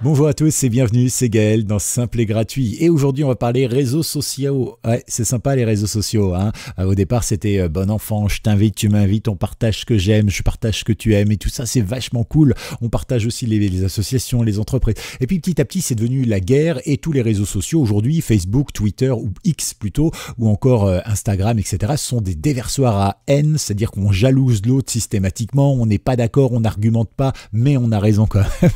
Bonjour à tous et bienvenue, c'est Gaël dans Simple et Gratuit. Et aujourd'hui, on va parler réseaux sociaux. Ouais, c'est sympa les réseaux sociaux, hein. Au départ, c'était bon enfant, je t'invite, tu m'invites, on partage ce que j'aime, je partage ce que tu aimes et tout ça, c'est vachement cool. On partage aussi les associations, les entreprises. Et puis petit à petit, c'est devenu la guerre et tous les réseaux sociaux aujourd'hui, Facebook, Twitter ou X plutôt, ou encore Instagram, etc. sont des déversoirs à haine, c'est-à-dire qu'on jalouse l'autre systématiquement, on n'est pas d'accord, on n'argumente pas, mais on a raison quand même.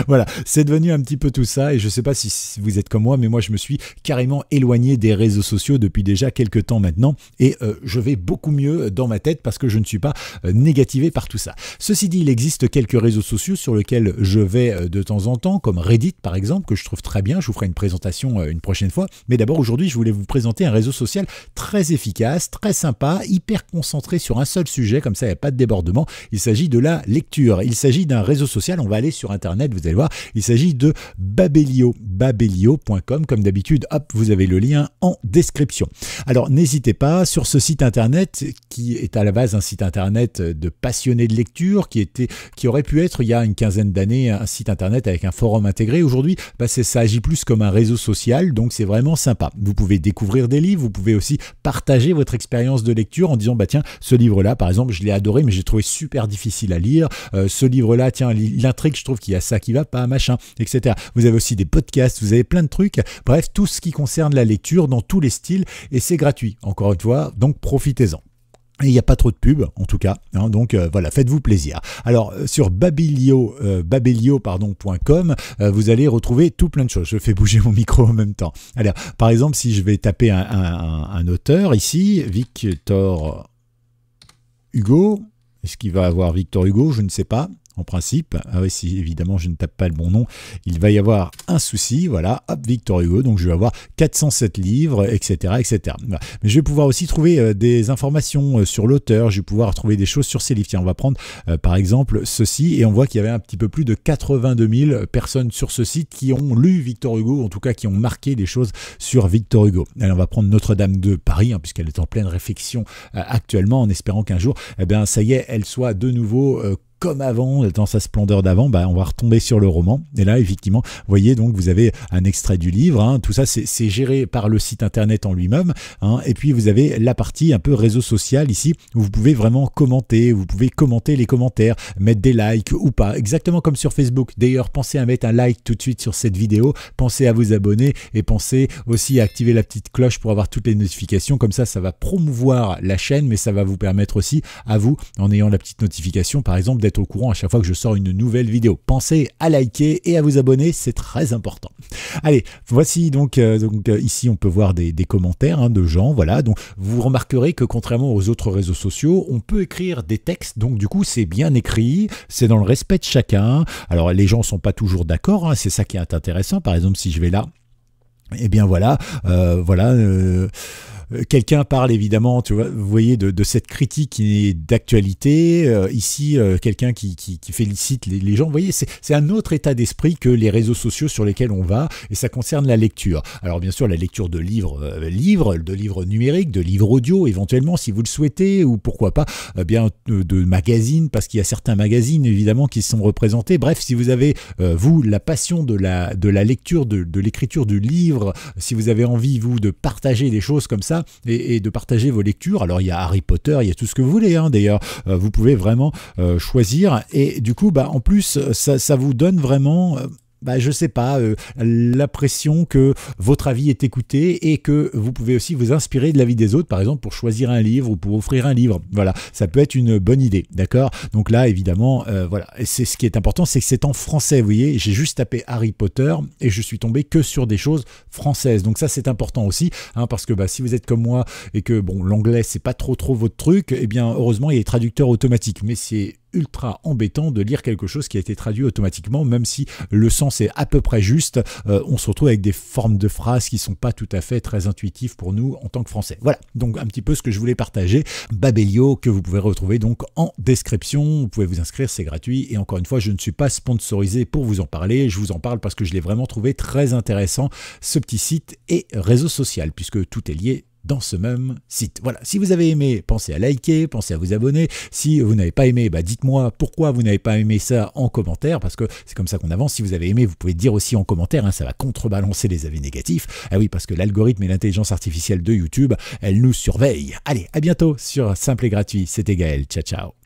Voilà. C'est devenu un petit peu tout ça et je ne sais pas si vous êtes comme moi, mais moi je me suis carrément éloigné des réseaux sociaux depuis déjà quelques temps maintenant et je vais beaucoup mieux dans ma tête parce que je ne suis pas négativé par tout ça. Ceci dit, il existe quelques réseaux sociaux sur lesquels je vais de temps en temps, comme Reddit par exemple, que je trouve très bien, je vous ferai une présentation une prochaine fois, mais d'abord aujourd'hui je voulais vous présenter un réseau social très efficace, très sympa, hyper concentré sur un seul sujet, comme ça il n'y a pas de débordement, il s'agit de la lecture, il s'agit d'un réseau social, on va aller sur internet, vous allez voir, il s'agit de Babelio, babelio.com. Comme d'habitude, hop, vous avez le lien en description. Alors, n'hésitez pas, sur ce site internet, qui est à la base un site internet de passionnés de lecture, qui aurait pu être, il y a une quinzaine d'années, un site internet avec un forum intégré. Aujourd'hui, ça agit plus comme un réseau social, donc c'est vraiment sympa. Vous pouvez découvrir des livres, vous pouvez aussi partager votre expérience de lecture en disant, bah tiens, ce livre-là, par exemple, je l'ai adoré, mais j'ai trouvé super difficile à lire. Ce livre-là, tiens, l'intrigue, je trouve qu'il y a ça qui va pas, machin, etc. Vous avez aussi des podcasts, vous avez plein de trucs, bref, tout ce qui concerne la lecture dans tous les styles, et c'est gratuit, encore une fois, donc profitez-en. Et il n'y a pas trop de pub, en tout cas, hein, donc voilà, faites-vous plaisir. Alors, sur babelio.com, vous allez retrouver tout plein de choses. Je fais bouger mon micro en même temps. Alors, par exemple, si je vais taper un auteur ici, Victor Hugo, est-ce qu'il va avoir Victor Hugo? Je ne sais pas. En principe, ah oui, si évidemment je ne tape pas le bon nom, il va y avoir un souci, voilà, hop, Victor Hugo, donc je vais avoir 407 livres, etc., etc. Voilà. Mais je vais pouvoir aussi trouver des informations sur l'auteur, je vais pouvoir trouver des choses sur ses livres. Tiens, on va prendre par exemple ceci, et on voit qu'il y avait un petit peu plus de 82 000 personnes sur ce site qui ont lu Victor Hugo, en tout cas qui ont marqué des choses sur Victor Hugo. Alors on va prendre Notre-Dame de Paris, hein, puisqu'elle est en pleine réflexion actuellement, en espérant qu'un jour, eh bien, ça y est, elle soit de nouveau comme avant, dans sa splendeur d'avant, bah, on va retomber sur le roman. Et là, effectivement, vous voyez, donc vous avez un extrait du livre. Hein, tout ça, c'est géré par le site internet en lui-même. Hein, et puis, vous avez la partie un peu réseau social ici, où vous pouvez vraiment commenter. Vous pouvez commenter les commentaires, mettre des likes ou pas. Exactement comme sur Facebook. D'ailleurs, pensez à mettre un like tout de suite sur cette vidéo. Pensez à vous abonner et pensez aussi à activer la petite cloche pour avoir toutes les notifications. Comme ça va promouvoir la chaîne, mais ça va vous permettre aussi à vous, en ayant la petite notification, par exemple, d'être au courant à chaque fois que je sors une nouvelle vidéo. Pensez à liker et à vous abonner, c'est très important. Allez, voici donc ici on peut voir des commentaires hein, de gens, voilà, donc vous remarquerez que contrairement aux autres réseaux sociaux, on peut écrire des textes, donc du coup c'est bien écrit, c'est dans le respect de chacun. Alors les gens ne sont pas toujours d'accord, hein, c'est ça qui est intéressant. Par exemple, si je vais là, eh bien voilà, quelqu'un parle évidemment, tu vois, vous voyez, de cette critique qui est d'actualité. Ici, quelqu'un qui félicite les gens. Vous voyez, c'est un autre état d'esprit que les réseaux sociaux sur lesquels on va, et ça concerne la lecture. Alors bien sûr, la lecture de livres numériques, de livres audio, éventuellement, si vous le souhaitez, ou pourquoi pas, de magazines, parce qu'il y a certains magazines, évidemment, qui sont représentés. Bref, si vous avez, vous, la passion de la lecture, de l'écriture du livre, si vous avez envie, vous, de partager des choses comme ça, et de partager vos lectures. Alors il y a Harry Potter, il y a tout ce que vous voulez, hein, d'ailleurs, vous pouvez vraiment choisir, et du coup, en plus, ça vous donne vraiment je sais pas, l'impression que votre avis est écouté et que vous pouvez aussi vous inspirer de l'avis des autres, par exemple pour choisir un livre ou pour offrir un livre. Voilà, ça peut être une bonne idée, d'accord? Donc là, évidemment, voilà, c'est ce qui est important, c'est que c'est en français, vous voyez, j'ai juste tapé Harry Potter et je suis tombé que sur des choses françaises. Donc ça, c'est important aussi, hein, parce que si vous êtes comme moi et que bon, l'anglais, c'est pas trop votre truc, eh bien, heureusement, il y a les traducteurs automatiques, mais c'est ultra embêtant de lire quelque chose qui a été traduit automatiquement, même si le sens est à peu près juste, on se retrouve avec des formes de phrases qui sont pas tout à fait très intuitives pour nous en tant que Français. Voilà, donc un petit peu ce que je voulais partager. Babelio, que vous pouvez retrouver donc en description, vous pouvez vous inscrire, c'est gratuit, et encore une fois, je ne suis pas sponsorisé pour vous en parler, je vous en parle parce que je l'ai vraiment trouvé très intéressant, ce petit site et réseau social, puisque tout est lié dans ce même site. Voilà, si vous avez aimé, pensez à liker, pensez à vous abonner. Si vous n'avez pas aimé, dites-moi pourquoi vous n'avez pas aimé ça en commentaire, parce que c'est comme ça qu'on avance. Si vous avez aimé, vous pouvez dire aussi en commentaire, hein, ça va contrebalancer les avis négatifs. Ah oui, parce que l'algorithme et l'intelligence artificielle de YouTube, elle nous surveille. Allez, à bientôt sur Simple et Gratuit. C'était Gaël, ciao ciao.